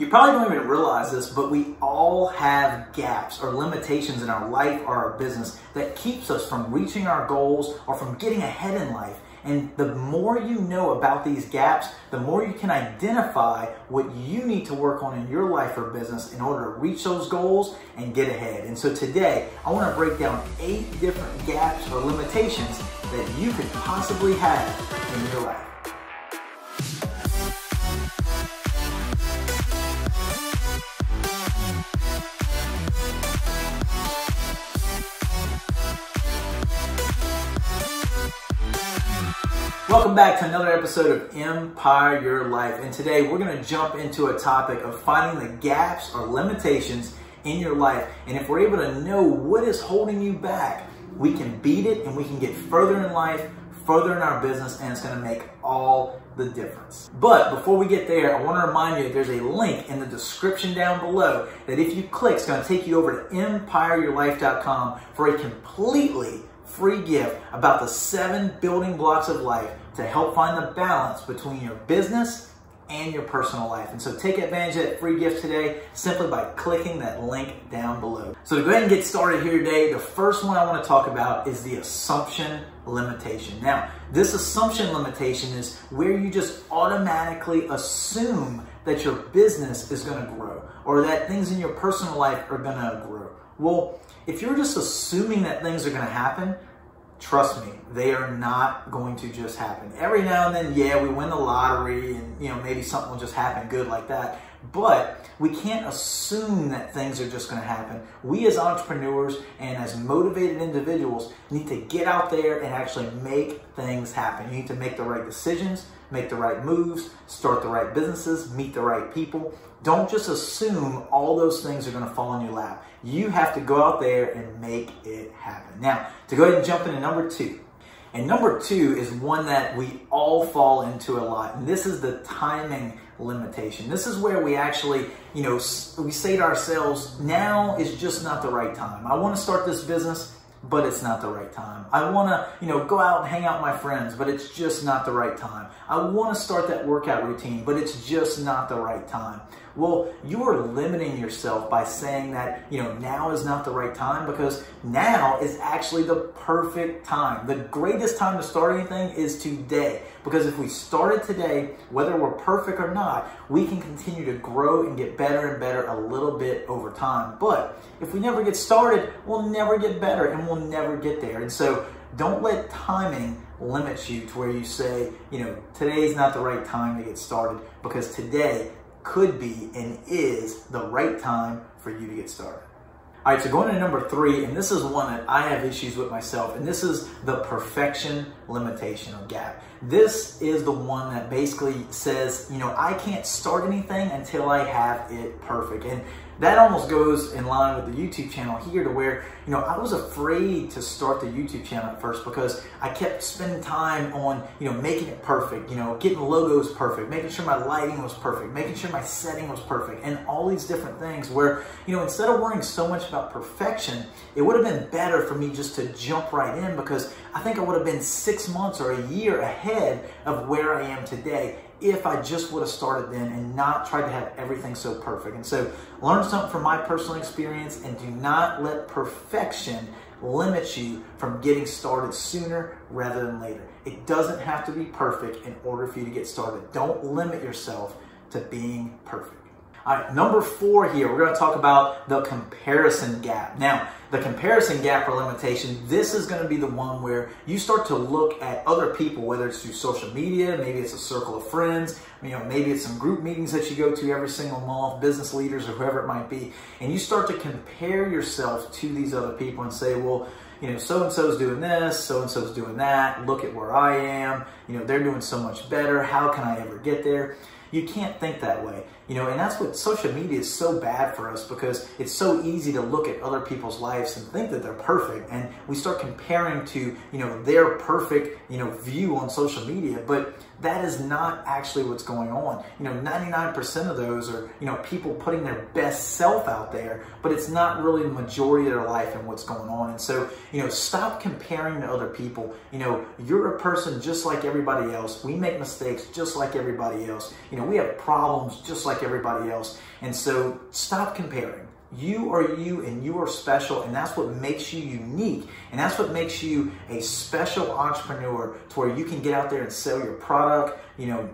You probably don't even realize this, but we all have gaps or limitations in our life or our business that keeps us from reaching our goals or from getting ahead in life. And the more you know about these gaps, the more you can identify what you need to work on in your life or business in order to reach those goals and get ahead. And so today, I want to break down 8 different gaps or limitations that you could possibly have in your life. Welcome back to another episode of Empire Your Life. And today we're going to jump into a topic of finding the gaps or limitations in your life. And if we're able to know what is holding you back, we can beat it and we can get further in life, further in our business, and it's going to make all the difference. But before we get there, I want to remind you that there's a link in the description down below that if you click, it's going to take you over to empireyourlife.com for a completely free gift about the 7 building blocks of life to help find the balance between your business and your personal life. And so take advantage of that free gift today simply by clicking that link down below. So to go ahead and get started here today, the first one I want to talk about is the assumption limitation. Now, this assumption limitation is where you just automatically assume that your business is going to grow or that things in your personal life are going to grow. Well, if you're just assuming that things are going to happen, trust me, they are not going to just happen. Every now and then, yeah, we win the lottery and, maybe something will just happen good like that. But we can't assume that things are just going to happen. We as entrepreneurs and as motivated individuals need to get out there and actually make things happen. You need to make the right decisions, make the right moves, start the right businesses, meet the right people. Don't just assume all those things are going to fall in your lap. You have to go out there and make it happen. Now, to go ahead and jump into number 2. And number 2 is one that we all fall into a lot. And this is the timing limitation. This is where we actually, we say to ourselves, now is just not the right time. I want to start this business, but it's not the right time. I want to, go out and hang out with my friends, but it's just not the right time. I want to start that workout routine, but it's just not the right time. Well, you are limiting yourself by saying that, now is not the right time, because now is actually the perfect time. The greatest time to start anything is today, because if we started today, whether we're perfect or not, we can continue to grow and get better and better a little bit over time. But if we never get started, we'll never get better and we'll never get there. And so don't let timing limit you to where you say, today's not the right time to get started, because today could be and is the right time for you to get started. All right, so going to number 3, and this is one that I have issues with myself, and this is the perfection limitation or gap. This is the one that basically says, I can't start anything until I have it perfect. And that almost goes in line with the YouTube channel here to where, I was afraid to start the YouTube channel at first because I kept spending time on, making it perfect, getting logos perfect, making sure my lighting was perfect, making sure my setting was perfect, and all these different things where, instead of worrying so much about perfection, it would have been better for me just to jump right in, because I think I would have been 6 months or a year ahead of where I am today if I just would have started then and not tried to have everything so perfect. And so learn something from my personal experience, and do not let perfection limit you from getting started sooner rather than later. It doesn't have to be perfect in order for you to get started. Don't limit yourself to being perfect. All right, number 4 here, we're going to talk about the comparison gap. Now, the comparison gap or limitation, this is going to be the one where you start to look at other people, whether it's through social media, maybe it's a circle of friends, maybe it's some group meetings that you go to every single month, business leaders or whoever it might be, and you start to compare yourself to these other people and say, well, so-and-so's doing this, so-and-so's doing that, look at where I am, they're doing so much better, how can I ever get there? You can't think that way, and that's what social media is so bad for us, because it's so easy to look at other people's lives and think that they're perfect, and we start comparing to, their perfect, view on social media. But that is not actually what's going on. 99% of those are, people putting their best self out there, but it's not really the majority of their life and what's going on. And so, stop comparing to other people. You're a person just like everybody else. We make mistakes just like everybody else. We have problems just like everybody else. And so stop comparing. You are you, and you are special, and that's what makes you unique, and that's what makes you a special entrepreneur, to where you can get out there and sell your product,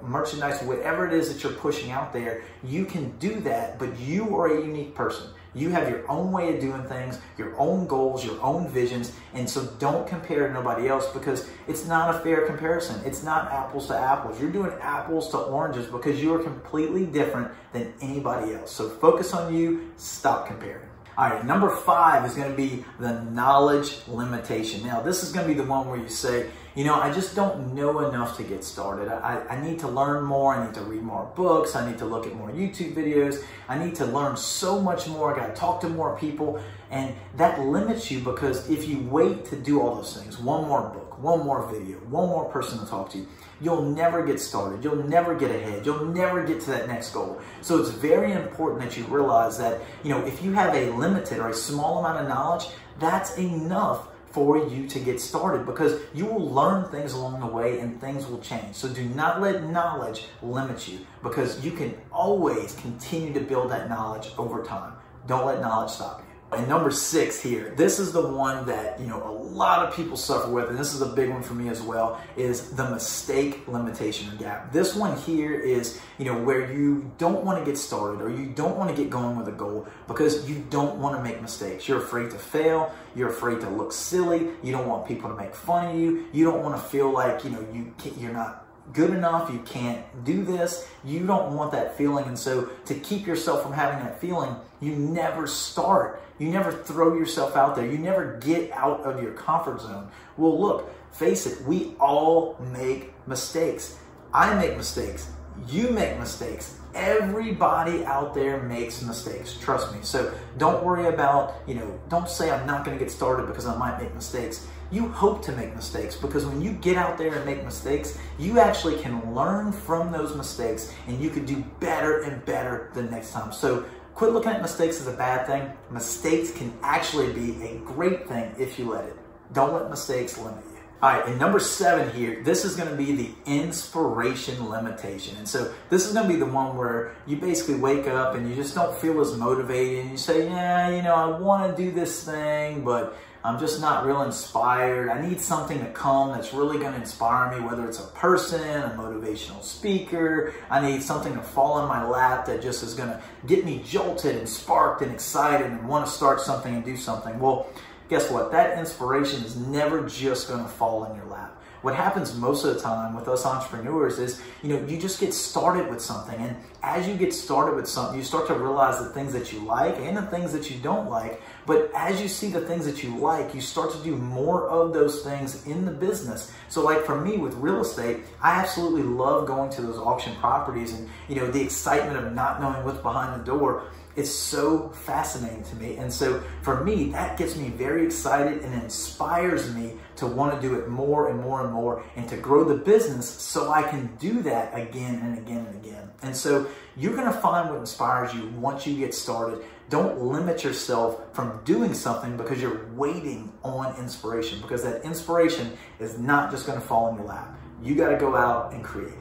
merchandise, whatever it is that you're pushing out there. You can do that, but you are a unique person. You have your own way of doing things, your own goals, your own visions, and so don't compare to nobody else, because it's not a fair comparison. It's not apples to apples. You're doing apples to oranges because you are completely different than anybody else. So focus on you, stop comparing. All right, number 5 is going to be the knowledge limitation. Now, this is going to be the one where you say, I just don't know enough to get started. I need to learn more. I need to read more books. I need to look at more YouTube videos. I need to learn so much more. I got to talk to more people. And that limits you, because if you wait to do all those things, one more book, one more video, one more person to talk to, you'll never get started. You'll never get ahead. You'll never get to that next goal. So it's very important that you realize that, if you have a limited or a small amount of knowledge, that's enough for you to get started, because you will learn things along the way and things will change. So do not let knowledge limit you, because you can always continue to build that knowledge over time. Don't let knowledge stop you. And number 6 here, this is the one that, a lot of people suffer with, and this is a big one for me as well, is the mistake limitation gap. This one here is, where you don't want to get started, or you don't want to get going with a goal because you don't want to make mistakes. You're afraid to fail. You're afraid to look silly. You don't want people to make fun of you. You don't want to feel like, you're not good enough, you can't do this. You don't want that feeling. And so to keep yourself from having that feeling, you never start. You never throw yourself out there. You never get out of your comfort zone. Well, look, face it, we all make mistakes. I make mistakes. You make mistakes. Everybody out there makes mistakes. Trust me. So don't worry about, don't say I'm not going to get started because I might make mistakes. You hope to make mistakes, because when you get out there and make mistakes, you actually can learn from those mistakes, and you can do better and better the next time. So quit looking at mistakes as a bad thing. Mistakes can actually be a great thing if you let it. Don't let mistakes limit you. All right, and number 7 here, this is going to be the inspiration limitation. And so this is going to be the one where you basically wake up and you just don't feel as motivated, and you say, yeah, I want to do this thing, but I'm just not real inspired. I need something to come that's really going to inspire me, whether it's a person, a motivational speaker. I need something to fall in my lap that just is going to get me jolted and sparked and excited and want to start something and do something. Well, guess what? That inspiration is never just going to fall in your lap. What happens most of the time with us entrepreneurs is, you just get started with something. And as you get started with something, you start to realize the things that you like and the things that you don't like. But as you see the things that you like, you start to do more of those things in the business. So like for me with real estate, I absolutely love going to those auction properties, and, the excitement of not knowing what's behind the door. It's so fascinating to me. And so for me, that gets me very excited and inspires me to want to do it more and more and more, and to grow the business so I can do that again and again and again. And so you're going to find what inspires you once you get started. Don't limit yourself from doing something because you're waiting on inspiration, because that inspiration is not just going to fall in your lap. You got to go out and create it.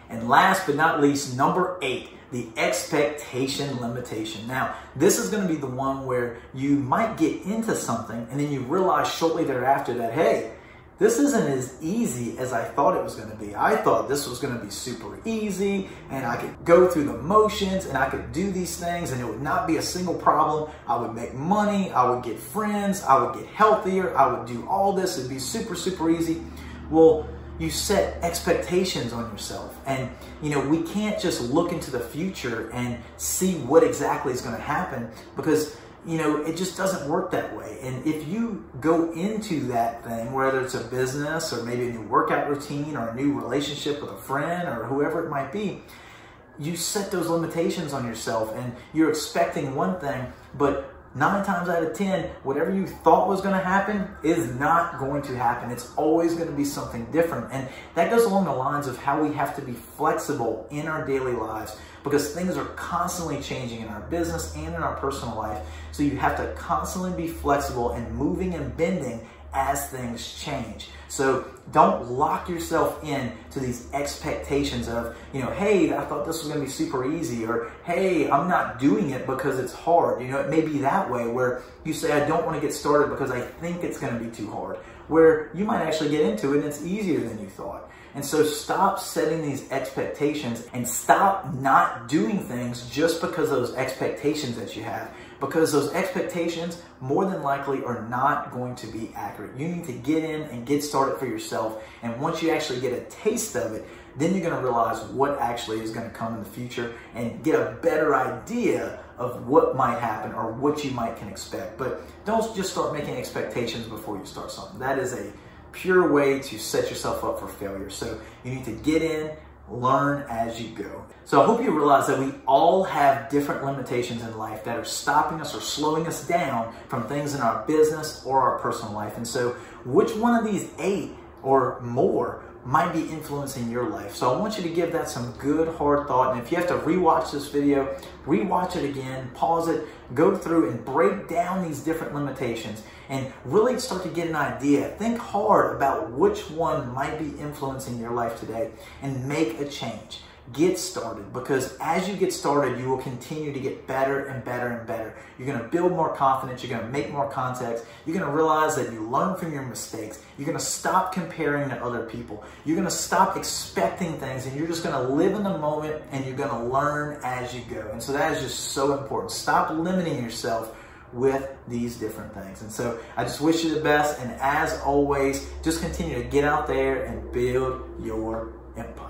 And last but not least, number 8, the expectation limitation. Now, this is going to be the one where you might get into something and then you realize shortly thereafter that, hey, this isn't as easy as I thought it was going to be. I thought this was going to be super easy, and I could go through the motions and I could do these things and it would not be a single problem. I would make money, I would get friends, I would get healthier, I would do all this. It'd be super, super easy. Well, you set expectations on yourself, and we can't just look into the future and see what exactly is going to happen, because it just doesn't work that way. And if you go into that thing, whether it's a business or maybe a new workout routine or a new relationship with a friend or whoever it might be, you set those limitations on yourself and you're expecting one thing, but 9 times out of 10, whatever you thought was going to happen is not going to happen. It's always going to be something different. And that goes along the lines of how we have to be flexible in our daily lives, because things are constantly changing in our business and in our personal life. So you have to constantly be flexible and moving and bending as things change. So don't lock yourself in to these expectations of, hey, I thought this was going to be super easy, or hey, I'm not doing it because it's hard. It may be that way where you say, I don't want to get started because I think it's going to be too hard, where you might actually get into it and it's easier than you thought. And so stop setting these expectations and stop not doing things just because of those expectations that you have, because those expectations more than likely are not going to be accurate. You need to get in and get started for yourself. And once you actually get a taste of it, then you're going to realize what actually is going to come in the future and get a better idea of what might happen or what you can expect. But don't just start making expectations before you start something. That is a pure way to set yourself up for failure. So you need to get in, learn as you go. So I hope you realize that we all have different limitations in life that are stopping us or slowing us down from things in our business or our personal life. And so which one of these 8 or more might be influencing your life? So I want you to give that some good hard thought. And if you have to rewatch this video, rewatch it again, pause it, go through and break down these different limitations and really start to get an idea. Think hard about which one might be influencing your life today and make a change. Get started, because as you get started, you will continue to get better and better and better. You're going to build more confidence. You're going to make more contacts. You're going to realize that you learn from your mistakes. You're going to stop comparing to other people. You're going to stop expecting things, and you're just going to live in the moment, and you're going to learn as you go. And so that is just so important. Stop limiting yourself with these different things. And so I just wish you the best. And as always, just continue to get out there and build your empire.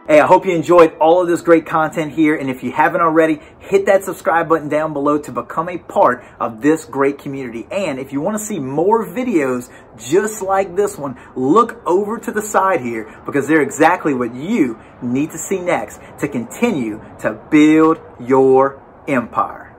Hey, I hope you enjoyed all of this great content here. And if you haven't already, hit that subscribe button down below to become a part of this great community. And if you want to see more videos just like this one, look over to the side here, because they're exactly what you need to see next to continue to build your empire.